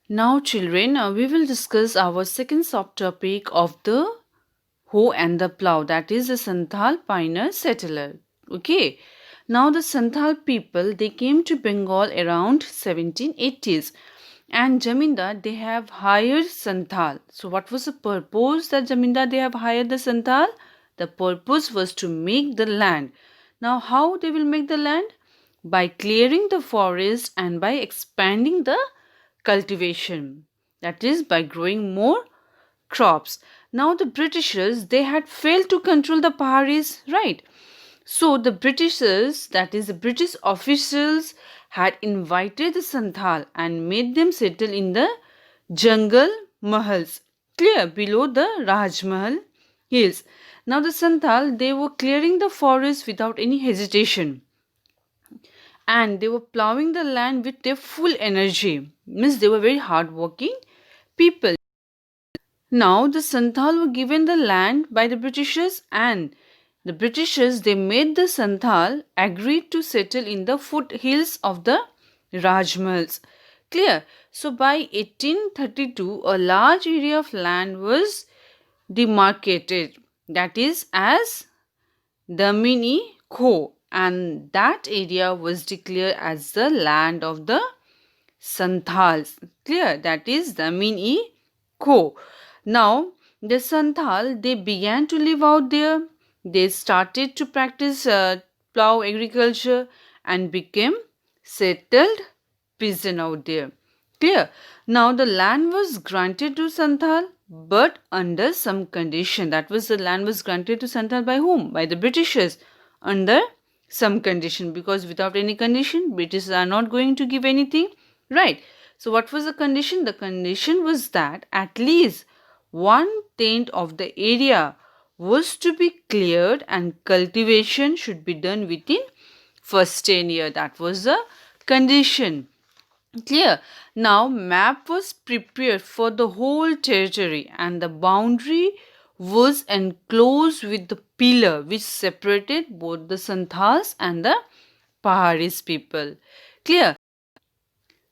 Now, children, we will discuss our second subtopic of the hoe and the plow, that is the Santhal pioneer settler. Okay. Now, the Santhal people they came to Bengal around 1780s, and Jamindar they have hired Santhal. So, what was the purpose that Jamindar they have hired the Santhal? The purpose was to make the land. Now, how they will make the land? By clearing the forest and by expanding the cultivation, that is by growing more crops. Now the Britishers they had failed to control the Paharis, right? So the Britishers, that is the British officials, had invited the Santhal and made them settle in the jungle mahals, clear below the Raj Mahal hills. Now the Santhal they were clearing the forest without any hesitation, and they were plowing the land with their full energy. Means they were very hardworking people. Now the Santhal were given the land by the Britishers, and the Britishers they made the Santhal agree to settle in the foothills of the Rajmahals. Clear? So by 1832 a large area of land was demarcated, that is as Damini Kho, and that area was declared as the land of the Santhals. Clear? That is Damini Kho. Now, the Santhal, they began to live out there. They started to practice plow agriculture and became settled peasant out there. Clear? Now, the land was granted to Santhal, but under some condition. That was the land was granted to Santhal by whom? By the Britishers. Under some condition, because without any condition, British are not going to give anything, right? So, what was the condition? The condition was that at least 1/10 of the area was to be cleared and cultivation should be done within first 10 years. That was the condition. Clear? Now map was prepared for the whole territory and the boundary was enclosed with the pillar which separated both the Santhals and the Paharis people. Clear?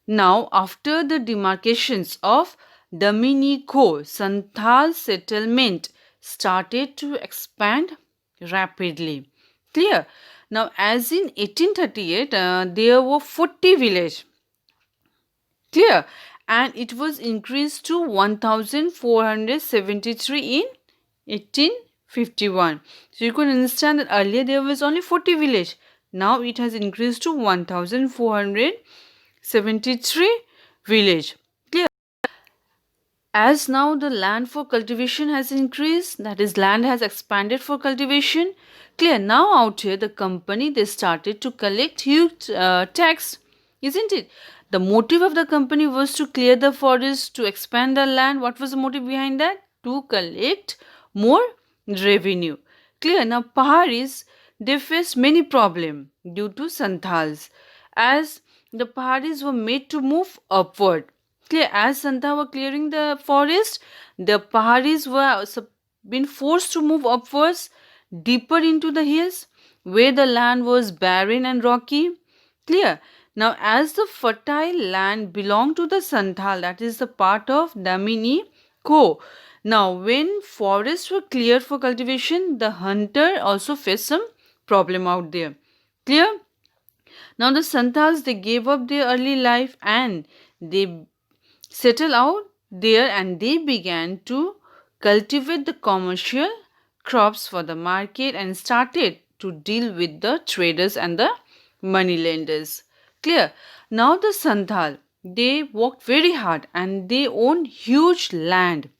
Now, after the demarcations of Dominico, Santhal settlement started to expand rapidly. Clear? Now, as in 1838, there were 40 villages. Clear? And it was increased to 1473 in 1851. So, you can understand that earlier there was only 40 villages. Now, it has increased to 1473 village. Clear? As now the land for cultivation has increased, that is land has expanded for cultivation. Clear? Now out here the company they started to collect huge tax, isn't it? The motive of the company was to clear the forest, to expand the land. What was the motive behind that? To collect more revenue. Clear? Now Paharis they faced many problems due to Santhals, as the Paharis were made to move upward. Clear? As Santha were clearing the forest, the Paharis were been forced to move upwards deeper into the hills where the land was barren and rocky. Clear? Now, as the fertile land belonged to the Santhal, that is the part of Damini Ko. Now, when forests were cleared for cultivation, the hunter also faced some problem out there. Clear? Now the Santhals they gave up their early life and they settled out there and they began to cultivate the commercial crops for the market and started to deal with the traders and the moneylenders. Clear? Now the Santhal they worked very hard and they own huge land.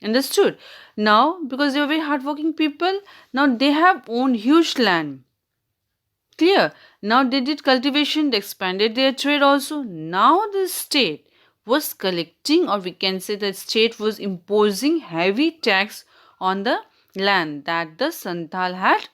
Understood? Now because they were very hardworking people, now they have owned huge land. Clear? Now they did cultivation, they expanded their trade also. Now the state was collecting, or we can say the state was imposing heavy tax on the land that the Santhal had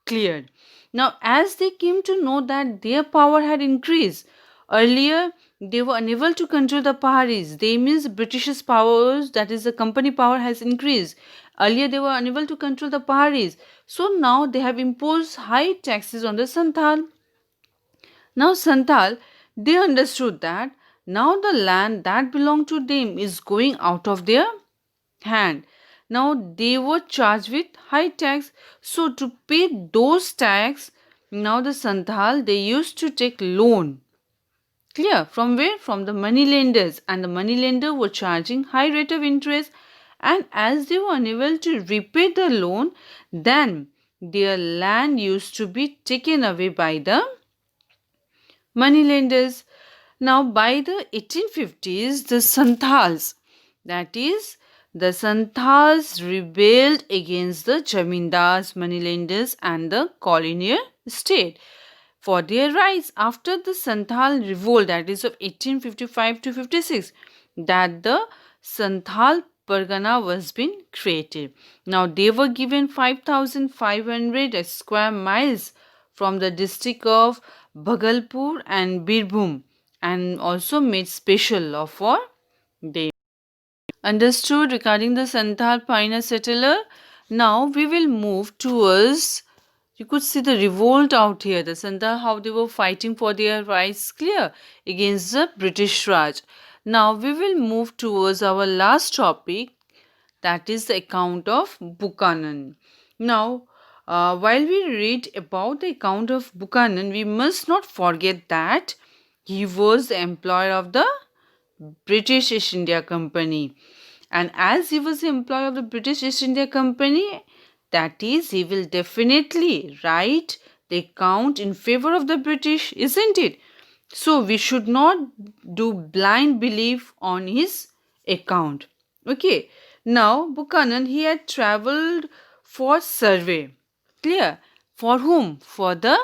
cleared. Now, as they came to know that their power had increased, earlier they were unable to control the Paharis. They means British's powers, that is the company power has increased. Earlier they were unable to control the Paharis. So now they have imposed high taxes on the Santhal. Now Santhal, they understood that Now the land that belonged to them is going out of their hand. Now they were charged with high tax. So to pay those tax, now the Santhal, they used to take loan. Clear? From where? From the money lenders, and the money lender were charging high rate of interest, and as they were unable to repay the loan, then their land used to be taken away by the money lenders. Now by the 1850s, the Santhals, that is, the Santhals rebelled against the Jamindars, moneylenders, and the colonial state for their rights after the Santhal revolt, that is of 1855 to 56, that the Santhal Pargana was being created. Now they were given 5,500 square miles from the district of Bhagalpur and Birbhum, and also made special law for them. Understood regarding the Santhal pioneer settler? Now we will move towards, you could see the revolt out here. The Santhal, how they were fighting for their rights, clear, against the British Raj. Now we will move towards our last topic, that is the account of Buchanan. Now, while we read about the account of Buchanan, we must not forget that he was the employer of the British East India Company. And as he was the employee of the British East India Company, that is, he will definitely write the account in favor of the British, isn't it? So we should not do blind belief on his account. Okay. Now Buchanan, he had travelled for survey. Clear? For whom? For the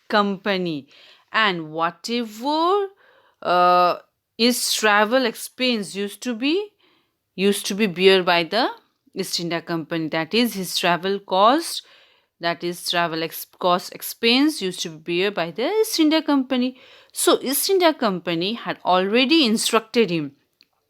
company. And whatever his travel expense used to be bear by the East India Company. That is, his travel cost, that is cost expense used to be bear by the East India Company. So East India Company had already instructed him.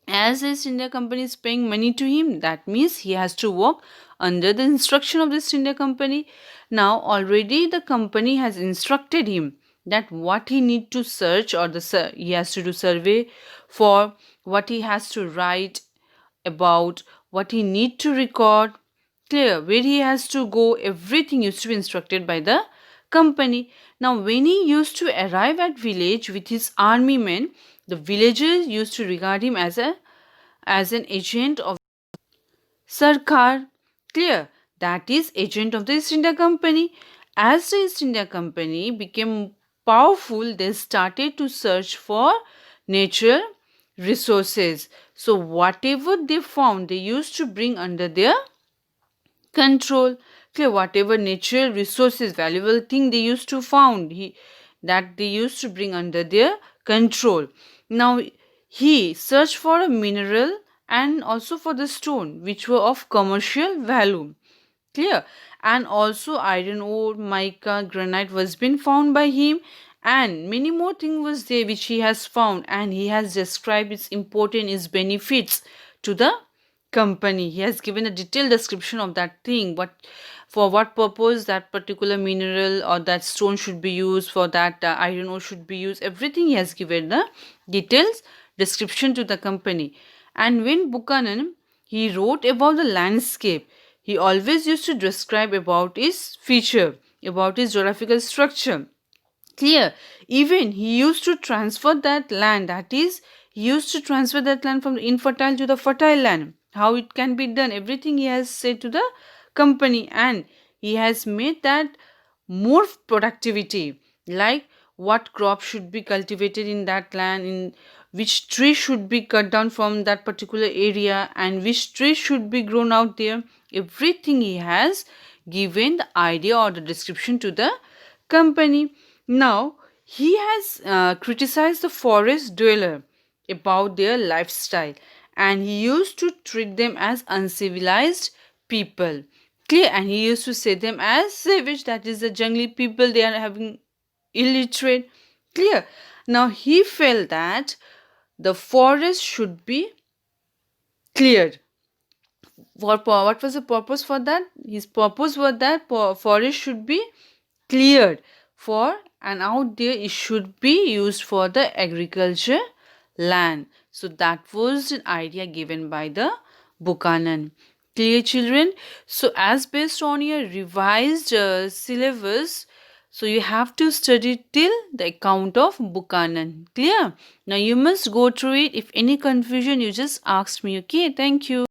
As East India Company is paying money to him, that means he has to work under the instruction of the East India Company. Now already the company has instructed him that what he need to search, or he has to do survey for, what he has to write about, what he need to record, clear, where he has to go, everything used to be instructed by the company. Now when he used to arrive at village with his army men, the villagers used to regard him as an agent of Sarkar, clear, that is agent of the East India Company. As the East India Company became powerful, they started to search for natural resources. So whatever they found, they used to bring under their control. Clear, whatever natural resources, valuable thing they used to found, that they used to bring under their control. Now he searched for a mineral and also for the stone which were of commercial value. Clear. And also iron ore, mica, granite was been found by him, and many more things was there which he has found, and he has described its importance, its benefits to the company. He has given a detailed description of that thing, for what purpose that particular mineral or that stone should be used, for that iron ore should be used, everything he has given the details description to the company. And when Buchanan, he wrote about the landscape, he always used to describe about its feature, about its geographical structure. Clear. Even he used to transfer that land, that is, he used to transfer that land from the infertile to the fertile land. How it can be done, everything he has said to the company, and he has made that more productivity, like what crop should be cultivated in that land, in which tree should be cut down from that particular area, and which tree should be grown out there. Everything he has given the idea or the description to the company. Now he has criticized the forest dweller about their lifestyle, and he used to treat them as uncivilized people. Clear. And he used to say them as savage, that is the jungly people, they are having illiterate. Clear. Now he felt that the forest should be cleared. What was the purpose for that? His purpose was that forest should be cleared for, and out there it should be used for the agriculture land. So that was an idea given by the Buchanan. Clear, children? So as based on your revised syllabus, so you have to study till the account of Buchanan. Clear? Now you must go through it. If any confusion, you just ask me. Okay, thank you.